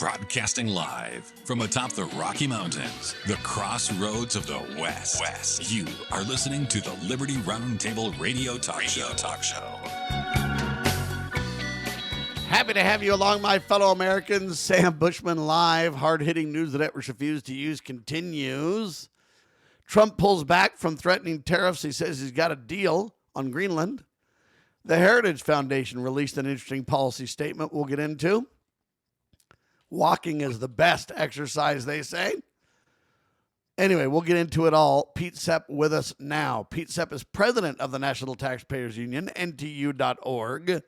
Broadcasting live from atop the Rocky Mountains, the crossroads of the West. You are listening to the Liberty Roundtable Radio Talk Show. Happy to have you along, my fellow Americans. Sam Bushman live. Hard-hitting news the networks refuse to use continues. Trump pulls back from threatening tariffs. He says he's got a deal on Greenland. The Heritage Foundation released an interesting policy statement we'll get into. Walking is the best exercise, they say. Anyway, we'll get into it all. Pete Sepp with us now. Pete Sepp is president of the National Taxpayers Union, NTU.org.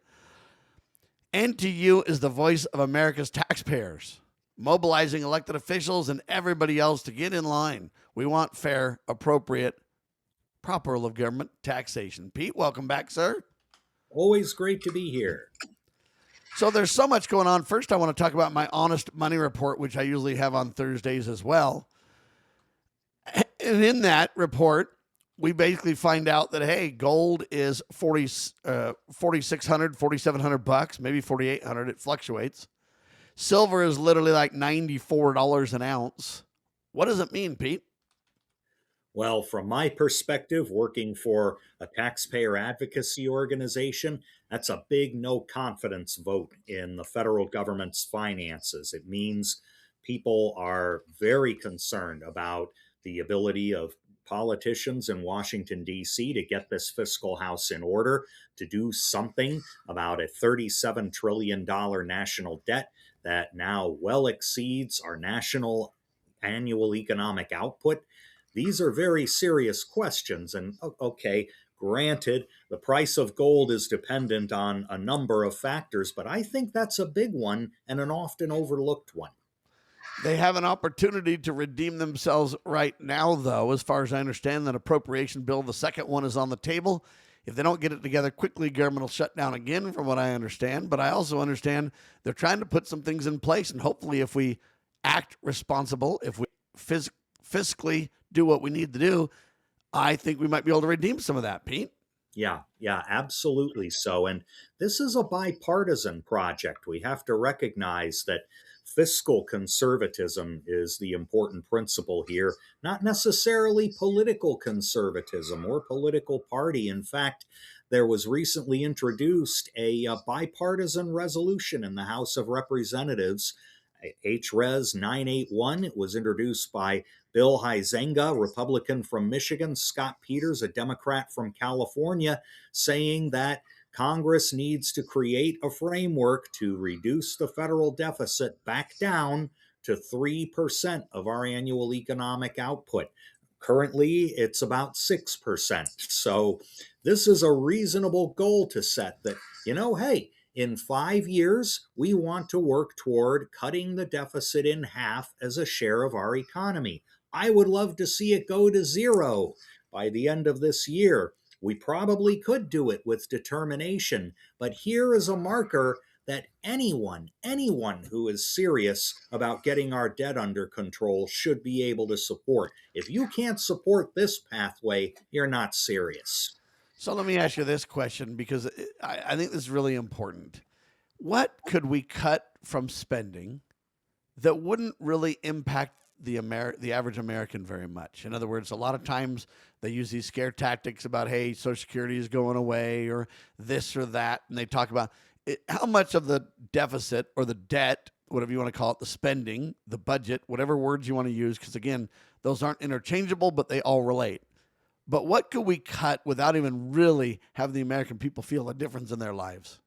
NTU is the voice of America's taxpayers, mobilizing elected officials and everybody else to get in line. We want fair, appropriate, proper rule of government taxation. Pete, welcome back, sir. Always great to be here. So there's so much going on. First, I want to talk about my honest money report, which I usually have on Thursdays as well. And in that report, we basically find out that, hey, gold is $4,600, $4,700, maybe $4,800. It fluctuates. Silver is literally like $94 an ounce. What does it mean, Pete? Well, from my perspective, working for a taxpayer advocacy organization, that's a big no confidence vote in the federal government's finances. It means people are very concerned about the ability of politicians in Washington, D.C. to get this fiscal house in order, to do something about a $37 trillion national debt that now well exceeds our national annual economic output. These are very serious questions. And okay, granted, the price of gold is dependent on a number of factors, but I think that's a big one and an often overlooked one. They have an opportunity to redeem themselves right now, though, as far as I understand. That appropriation bill, the second one, is on the table. If they don't get it together quickly, government will shut down again, from what I understand. But I also understand they're trying to put some things in place, and hopefully if we act responsible, if we fiscally do what we need to do, I think we might be able to redeem some of that, Pete. Yeah, absolutely so. And this is a bipartisan project. We have to recognize that fiscal conservatism is the important principle here, not necessarily political conservatism or political party. In fact, there was recently introduced a bipartisan resolution in the House of Representatives, HRes 981. It was introduced by Bill Huizenga, Republican from Michigan, Scott Peters, a Democrat from California, saying that Congress needs to create a framework to reduce the federal deficit back down to 3% of our annual economic output. Currently, it's about 6%. So this is a reasonable goal to set that, hey, in 5 years, we want to work toward cutting the deficit in half as a share of our economy. I would love to see it go to zero by the end of this year. We probably could do it with determination, but here is a marker that anyone who is serious about getting our debt under control should be able to support. If you can't support this pathway, you're not serious. So let me ask you this question, because I think this is really important. What could we cut from spending that wouldn't really impact the average American very much? In other words, a lot of times they use these scare tactics about, hey, Social Security is going away or this or that. And they talk about how much of the deficit or the debt, whatever you want to call it, the spending, the budget, whatever words you want to use, because again, those aren't interchangeable, but they all relate. But what could we cut without even really having the American people feel a difference in their lives?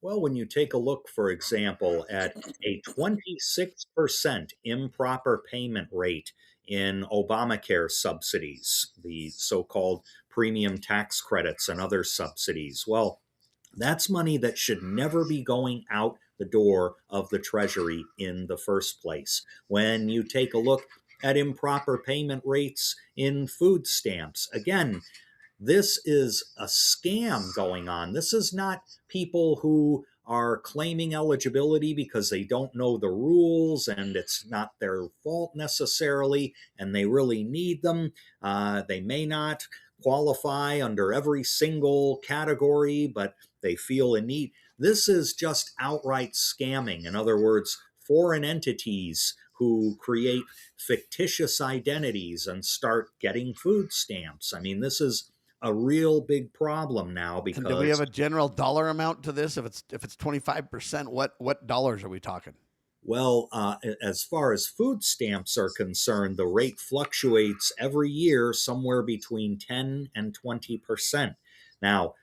Well, when you take a look, for example, at a 26% improper payment rate in Obamacare subsidies, the so-called premium tax credits and other subsidies, well, that's money that should never be going out the door of the Treasury in the first place. When you take a look at improper payment rates in food stamps, again, this is a scam going on. This is not people who are claiming eligibility because they don't know the rules and it's not their fault necessarily and they really need them. They may not qualify under every single category, but they feel a need. This is just outright scamming. In other words, foreign entities who create fictitious identities and start getting food stamps. I mean, this is a real big problem now And do we have because, a general dollar amount to this? If it's 25%, what dollars are we talking? well, as far as food stamps are concerned, the rate fluctuates every year somewhere between 10 and 20%. Now,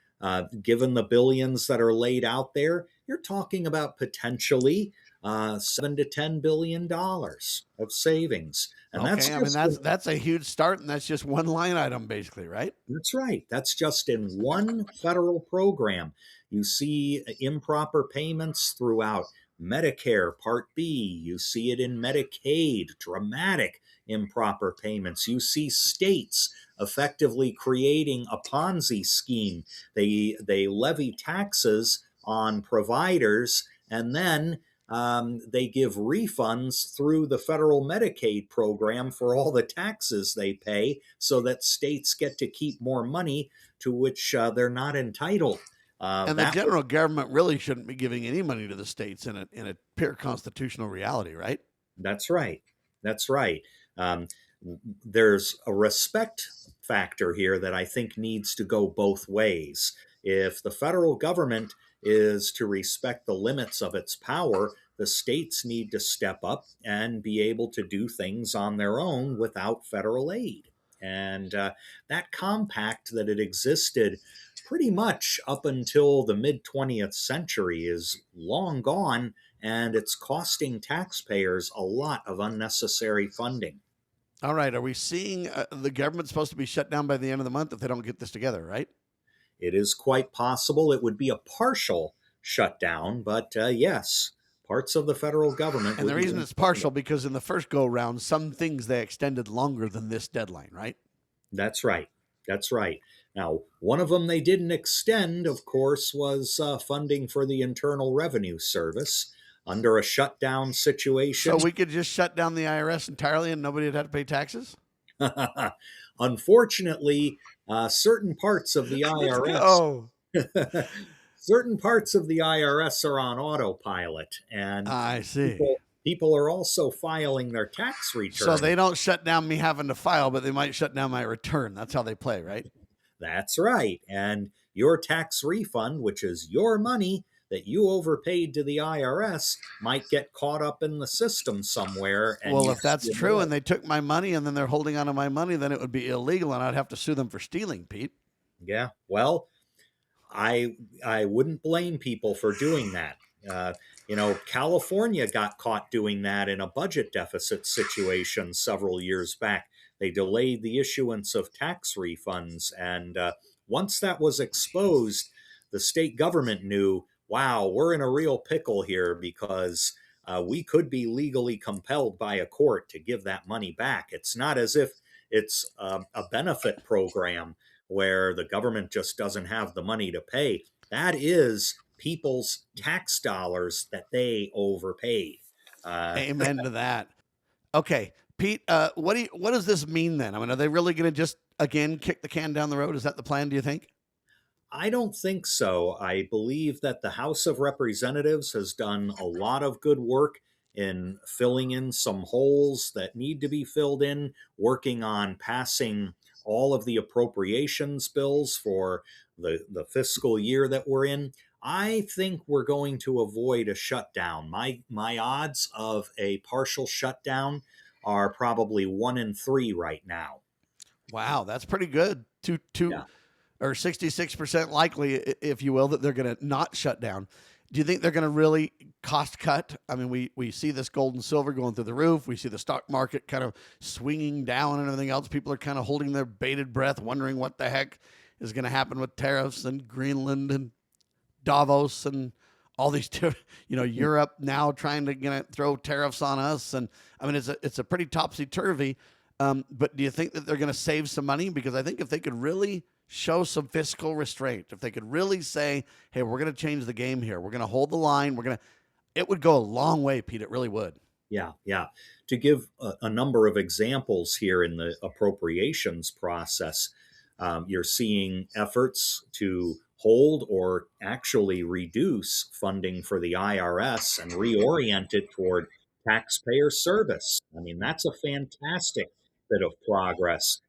given the billions that are laid out there, you're talking about potentially $7 to $10 billion of savings. And that's Okay, I mean just that's a huge start, and that's just one line item, basically, right? That's right. That's just in one federal program. You see improper payments throughout Medicare Part B. You see it in Medicaid, dramatic improper payments. You see states effectively creating a Ponzi scheme. They levy taxes on providers, and then they give refunds through the federal Medicaid program for all the taxes they pay so that states get to keep more money to which they're not entitled. And the general government really shouldn't be giving any money to the states in a pure constitutional reality, right? That's right. That's right. Um, there's a respect factor here that I think needs to go both ways. If the federal government is to respect the limits of its power, the states need to step up and be able to do things on their own without federal aid. And that compact that it existed pretty much up until the mid 20th century is long gone, and it's costing taxpayers a lot of unnecessary funding. All right, are we seeing the government supposed to be shut down by the end of the month if they don't get this together, right? It is quite possible it would be a partial shutdown, but yes, parts of the federal government. And the would be reason it's partial because in the first go round, some things they extended longer than this deadline, right? That's right. That's right. Now, one of them they didn't extend, of course, was funding for the Internal Revenue Service under a shutdown situation. So we could just shut down the IRS entirely and nobody would have to pay taxes? Unfortunately, certain parts of the IRS certain parts of the IRS are on autopilot, and I see. people are also filing their tax returns. So they don't shut down me having to file, but they might shut down my return. That's how they play, right? That's right. And your tax refund, which is your money that you overpaid to the IRS, might get caught up in the system somewhere. And well, if that's true and they took my money and then they're holding on to my money, then it would be illegal and I'd have to sue them for stealing, Pete. Yeah, well, I wouldn't blame people for doing that. California got caught doing that in a budget deficit situation several years back. They delayed the issuance of tax refunds, and once that was exposed, the state government knew, wow, we're in a real pickle here because we could be legally compelled by a court to give that money back. It's not as if it's a benefit program where the government just doesn't have the money to pay. That is people's tax dollars that they overpaid. Amen to that. Okay, Pete, what does this mean then? I mean, are they really going to just again kick the can down the road? Is that the plan? Do you think? I don't think so. I believe that the House of Representatives has done a lot of good work in filling in some holes that need to be filled in, working on passing all of the appropriations bills for the fiscal year that we're in. I think we're going to avoid a shutdown. My odds of a partial shutdown are probably 1 in 3 right now. Wow, that's pretty good. Yeah. Or 66% likely, if you will, that they're going to not shut down. Do you think they're going to really cost cut? I mean, we see this gold and silver going through the roof. We see the stock market kind of swinging down and everything else. People are kind of holding their bated breath, wondering what the heck is going to happen with tariffs and Greenland and Davos and all these, Europe now trying to throw tariffs on us. And I mean, it's a pretty topsy-turvy. But do you think that they're going to save some money? Because I think if they could really show some fiscal restraint, if they could really say, hey, we're going to change the game here, we're going to hold the line, it would go a long way, Pete. It really would. Yeah. To give a number of examples here in the appropriations process, you're seeing efforts to hold or actually reduce funding for the IRS and reorient it toward taxpayer service. I mean, that's a fantastic bit of progress.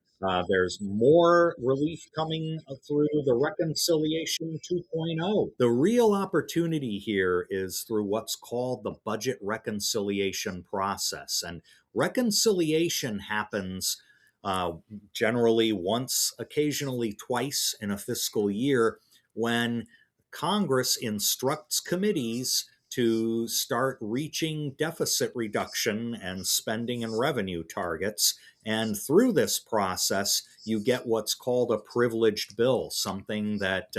There's more relief coming through the Reconciliation 2.0. The real opportunity here is through what's called the budget reconciliation process. And reconciliation happens uh, generally once, occasionally twice in a fiscal year when Congress instructs committees to start reaching deficit reduction and spending and revenue targets. And through this process, you get what's called a privileged bill, something that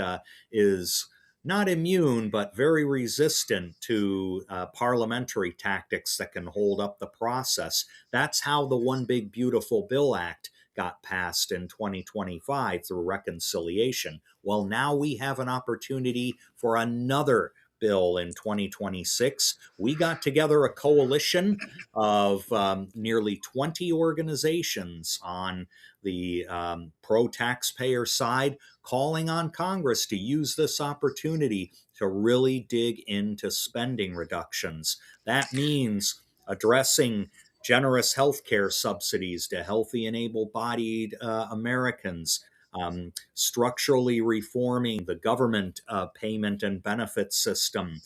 is not immune, but very resistant to parliamentary tactics that can hold up the process. That's how the One Big Beautiful Bill Act got passed in 2025 through reconciliation. Well, now we have an opportunity for another bill in 2026. We got together a coalition of nearly 20 organizations on the pro taxpayer side, calling on Congress to use this opportunity to really dig into spending reductions. That means addressing generous healthcare subsidies to healthy and able-bodied Americans, structurally reforming the government payment and benefit system,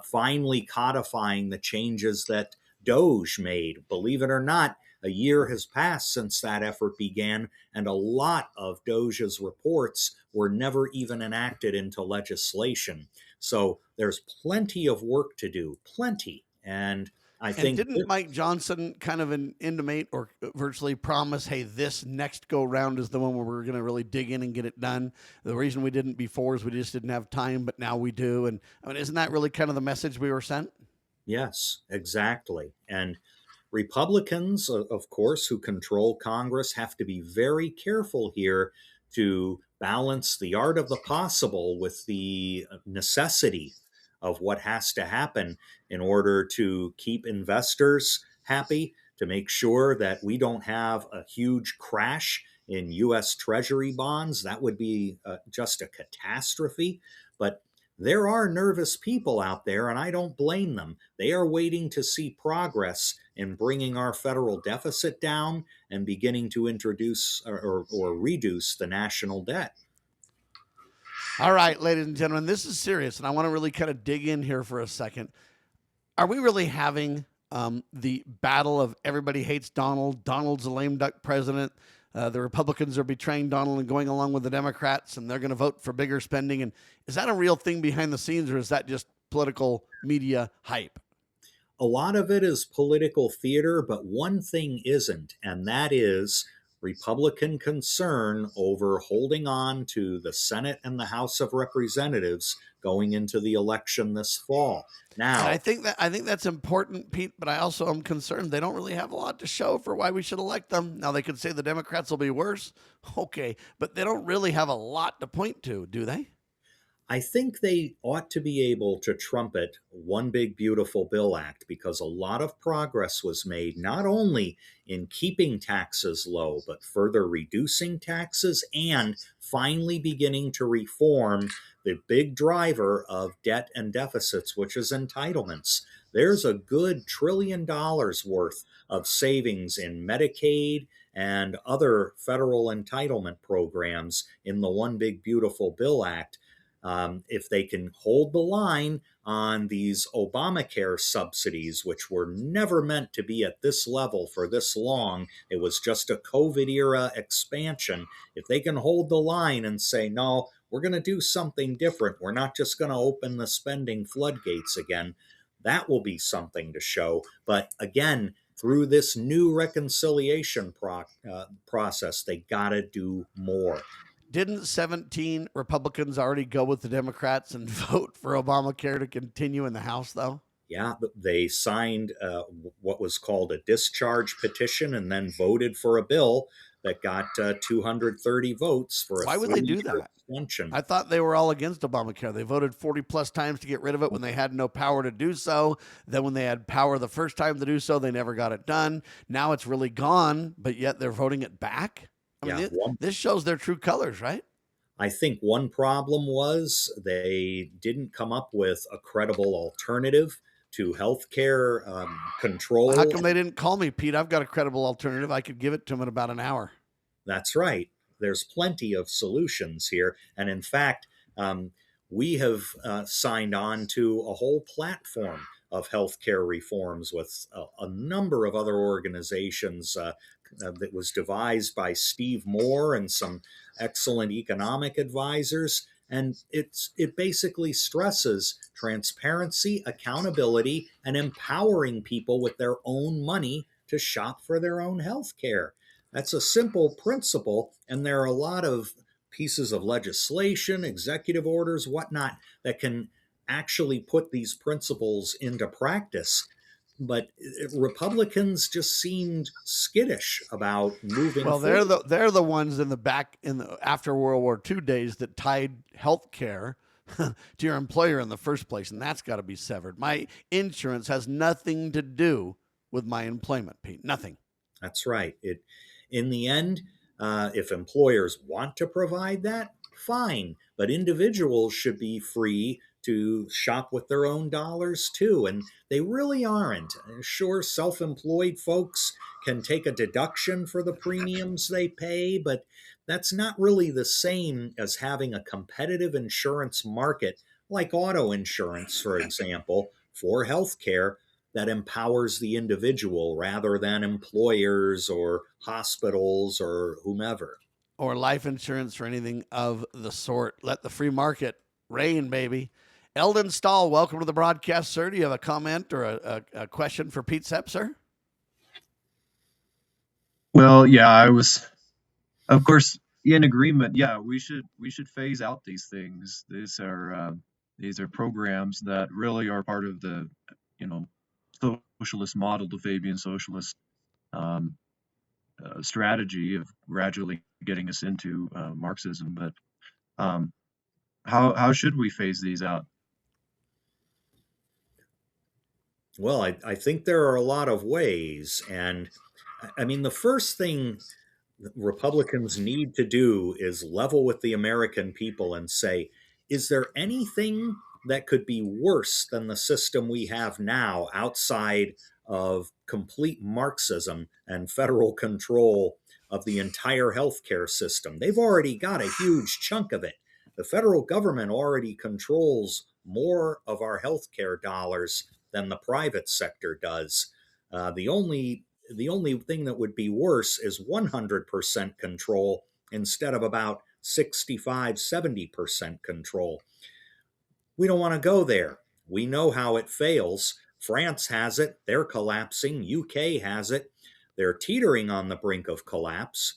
finally codifying the changes that Doge made. Believe it or not, a year has passed since that effort began, and a lot of Doge's reports were never even enacted into legislation. So there's plenty of work to do, plenty. And I And think didn't Mike Johnson kind of intimate or virtually promise, hey, this next go round is the one where we're going to really dig in and get it done? The reason we didn't before is we just didn't have time, but now we do. And I mean, isn't that really kind of the message we were sent? yes, exactly. And Republicans, of course, who control Congress, have to be very careful here to balance the art of the possible with the necessity of what has to happen in order to keep investors happy, to make sure that we don't have a huge crash in U.S. Treasury bonds. That would be just a catastrophe. But there are nervous people out there, and I don't blame them. They are waiting to see progress in bringing our federal deficit down and beginning to introduce or reduce the national debt. All right, ladies and gentlemen, this is serious, and I want to really kind of dig in here for a second. Are we really having the battle of everybody hates Donald? Donald's a lame duck president. The Republicans are betraying Donald and going along with the Democrats, and they're going to vote for bigger spending. And is that a real thing behind the scenes, or is that just political media hype? A lot of it is political theater, but one thing isn't, and that is Republican concern over holding on to the Senate and the House of Representatives going into the election this fall. And Now, I think that's important, Pete. But I also am concerned they don't really have a lot to show for why we should elect them. Now they could say the Democrats will be worse, okay, but they don't really have a lot to point to, do they? I think they ought to be able to trumpet One Big Beautiful Bill Act because a lot of progress was made not only in keeping taxes low, but further reducing taxes and finally beginning to reform the big driver of debt and deficits, which is entitlements. There's a good $1 trillion worth of savings in Medicaid and other federal entitlement programs in the One Big Beautiful Bill Act. If they can hold the line on these Obamacare subsidies, which were never meant to be at this level for this long, it was just a COVID era expansion. If they can hold the line and say, no, we're going to do something different, we're not just going to open the spending floodgates again, that will be something to show. But again, through this new reconciliation process, they got to do more. Didn't 17 Republicans already go with the Democrats and vote for Obamacare to continue in the House, though? Yeah, they signed what was called a discharge petition and then voted for a bill that got 230 votes for a Why would they do three-year that? extension. I thought they were all against Obamacare. They voted 40 plus times to get rid of it when they had no power to do so. Then when they had power the first time to do so, they never got it done. Now it's really gone, but yet they're voting it back. I mean, this shows their true colors, right? I think one problem was they didn't come up with a credible alternative to healthcare How control. come they didn't call me, Pete? I've got a credible alternative. I could give it to them in about an hour. That's right. There's plenty of solutions here. And in fact, we have signed on to a whole platform of healthcare reforms with a number of other organizations that was devised by Steve Moore and some excellent economic advisors. And it basically stresses transparency, accountability, and empowering people with their own money to shop for their own health care. That's a simple principle, and there are a lot of pieces of legislation, executive orders, whatnot, that can actually put these principles into practice. But Republicans just seemed skittish about moving Well, forward. they're the ones in the after World War II days that tied health care to your employer in the first place, and that's got to be severed. My insurance has nothing to do with my employment, Pete. Nothing. That's right. In the end, if employers want to provide that, fine. But individuals should be free to shop with their own dollars too. And they really aren't. Sure, self employed folks can take a deduction for the premiums they pay, but that's not really the same as having a competitive insurance market like auto insurance, for example, for healthcare that empowers the individual rather than employers or hospitals or whomever. Or life insurance or anything of the sort. Let the free market reign, baby. Eldon Stahl, welcome to the broadcast, sir. Do you have a comment or a question for Pete Sepp, sir? Well, yeah, I was, of course, in agreement. Yeah, we should phase out these things. These are programs that really are part of the, you know, socialist model, the Fabian socialist um, strategy of gradually getting us into Marxism. But um, how should we phase these out? Well, I think there are a lot of ways. And I mean, the first thing Republicans need to do is level with the American people and say, is there anything that could be worse than the system we have now outside of complete Marxism and federal control of the entire healthcare system? They've already got a huge chunk of it. The federal government already controls more of our healthcare dollars than the private sector does. The only thing that would be worse is 100% control instead of about 65-70% control. We don't want to go there. We know how it fails. France has it. They're collapsing. UK has it. They're teetering on the brink of collapse.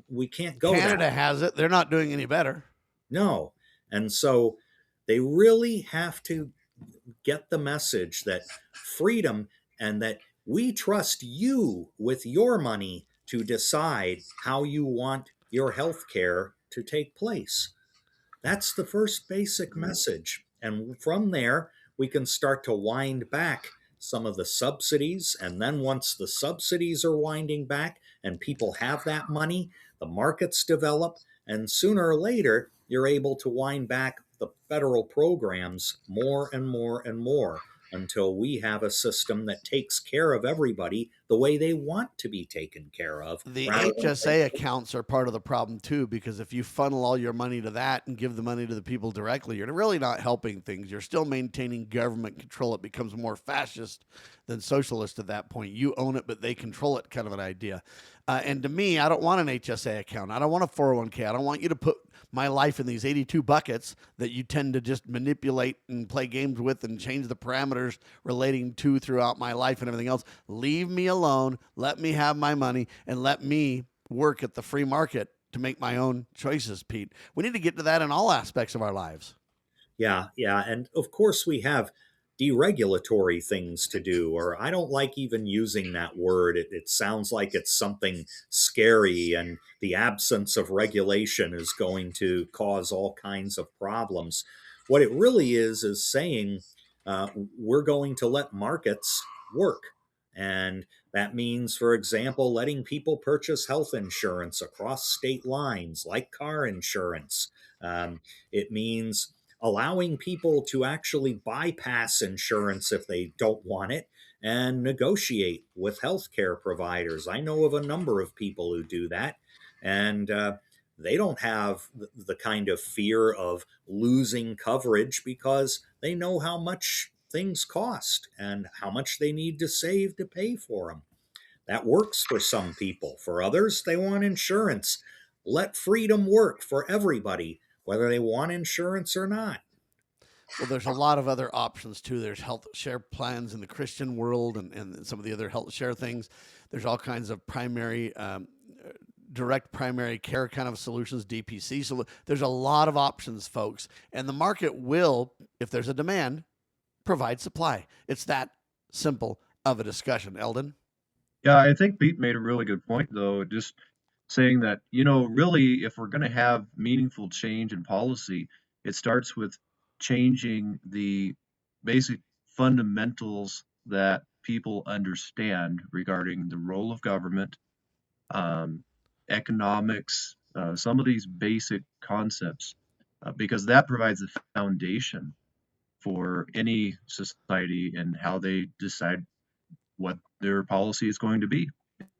We can't go Canada that. has it. They're not doing any better. No. And so they really have to get the message that freedom and that we trust you with your money to decide how you want your health care to take place. That's the first basic message. And from there, we can start to wind back some of the subsidies. And then once the subsidies are winding back and people have that money, the markets develop. And sooner or later, you're able to wind back the federal programs more and more and more until we have a system that takes care of everybody the way they want to be taken care of. The HSA accounts are part of the problem too, because if you funnel all your money to that and give the money to the people directly, you're really not helping things. You're still maintaining government control. It becomes more fascist than socialist at that point. You own it, but they control it, kind of an idea. And to me, I don't want an HSA account. I don't want a 401k. I don't want you to put my life in these 82 buckets that you tend to just manipulate and play games with and change the parameters relating to throughout my life and everything else. Leave me alone. Let me have my money and let me work at the free market to make my own choices, Pete. We need to get to that in all aspects of our lives. Yeah. And of course, we have deregulatory things to do, or I don't like even using that word. It sounds like it's something scary, and the absence of regulation is going to cause all kinds of problems. What it really is saying we're going to let markets work. And that means, for example, letting people purchase health insurance across state lines, like car insurance. It means allowing people to actually bypass insurance if they don't want it and negotiate with healthcare providers. I know of a number of people who do that, and they don't have the kind of fear of losing coverage because they know how much things cost and how much they need to save to pay for them. That works for some people. For others, they want insurance. Let freedom work for everybody, whether they want insurance or not. Well, there's a lot of other options too. There's health share plans in the Christian world and some of the other health share things. There's all kinds of direct primary care kind of solutions, DPC. So there's a lot of options, folks. And the market will, if there's a demand, provide supply. It's that simple of a discussion. Eldon? Yeah, I think Pete made a really good point, though, just saying that, really, if we're going to have meaningful change in policy, it starts with changing the basic fundamentals that people understand regarding the role of government, economics, some of these basic concepts, because that provides a foundation for any society and how they decide what their policy is going to be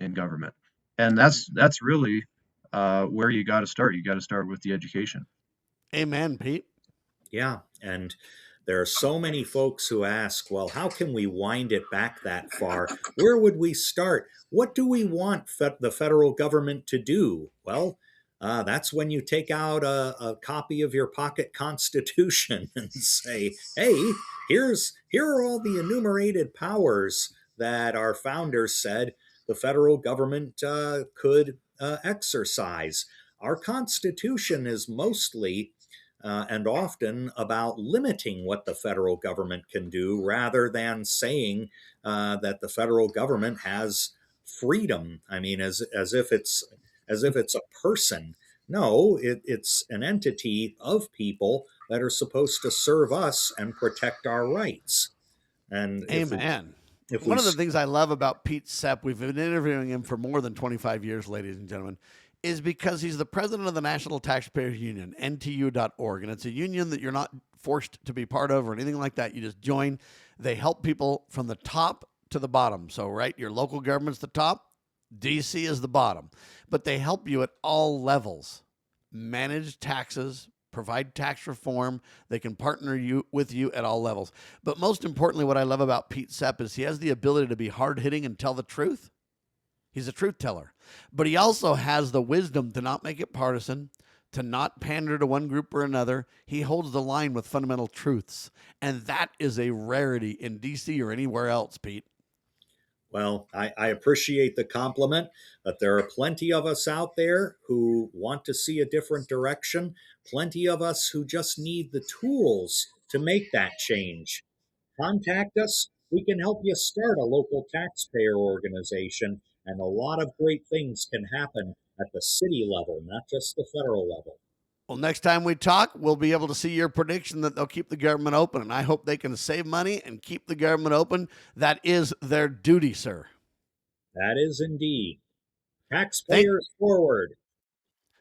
in government. And that's really where you got to start. You got to start with the education. Amen, Pete. Yeah, and there are so many folks who ask, well, how can we wind it back that far? Where would we start? What do we want the federal government to do? Well, that's when you take out a copy of your pocket constitution and say, hey, here are all the enumerated powers that our founders said the federal government could exercise. Our Constitution is mostly and often about limiting what the federal government can do rather than saying that the federal government has freedom. I mean, as if it's a person. No, it's an entity of people that are supposed to serve us and protect our rights. And Amen. One of the things I love about Pete Sepp, we've been interviewing him for more than 25 years, ladies and gentlemen, is because he's the president of the National Taxpayers Union, NTU.org. And it's a union that you're not forced to be part of or anything like that. You just join. They help people from the top to the bottom. So, right, your local government's the top, DC is the bottom. But they help you at all levels. Manage taxes, provide tax reform. They can partner with you at all levels. But most importantly, what I love about Pete Sepp is he has the ability to be hard-hitting and tell the truth. He's a truth teller. But he also has the wisdom to not make it partisan, to not pander to one group or another. He holds the line with fundamental truths. And that is a rarity in D.C. or anywhere else, Pete. Well, I appreciate the compliment, but there are plenty of us out there who want to see a different direction, plenty of us who just need the tools to make that change. Contact us. We can help you start a local taxpayer organization, and a lot of great things can happen at the city level, not just the federal level. Well, next time we talk, we'll be able to see your prediction that they'll keep the government open. And I hope they can save money and keep the government open. That is their duty, sir. That is indeed. Taxpayers forward.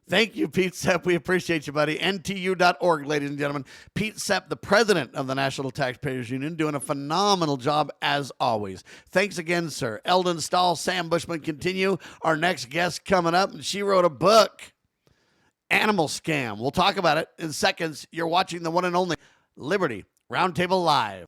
Thank you, Pete Sepp. We appreciate you, buddy. NTU.org, ladies and gentlemen. Pete Sepp, the president of the National Taxpayers Union, doing a phenomenal job as always. Thanks again, sir. Eldon Stahl, Sam Bushman continue. Our next guest coming up, and she wrote a book, Animal Scam. We'll talk about it in seconds. You're watching the one and only Liberty Roundtable Live.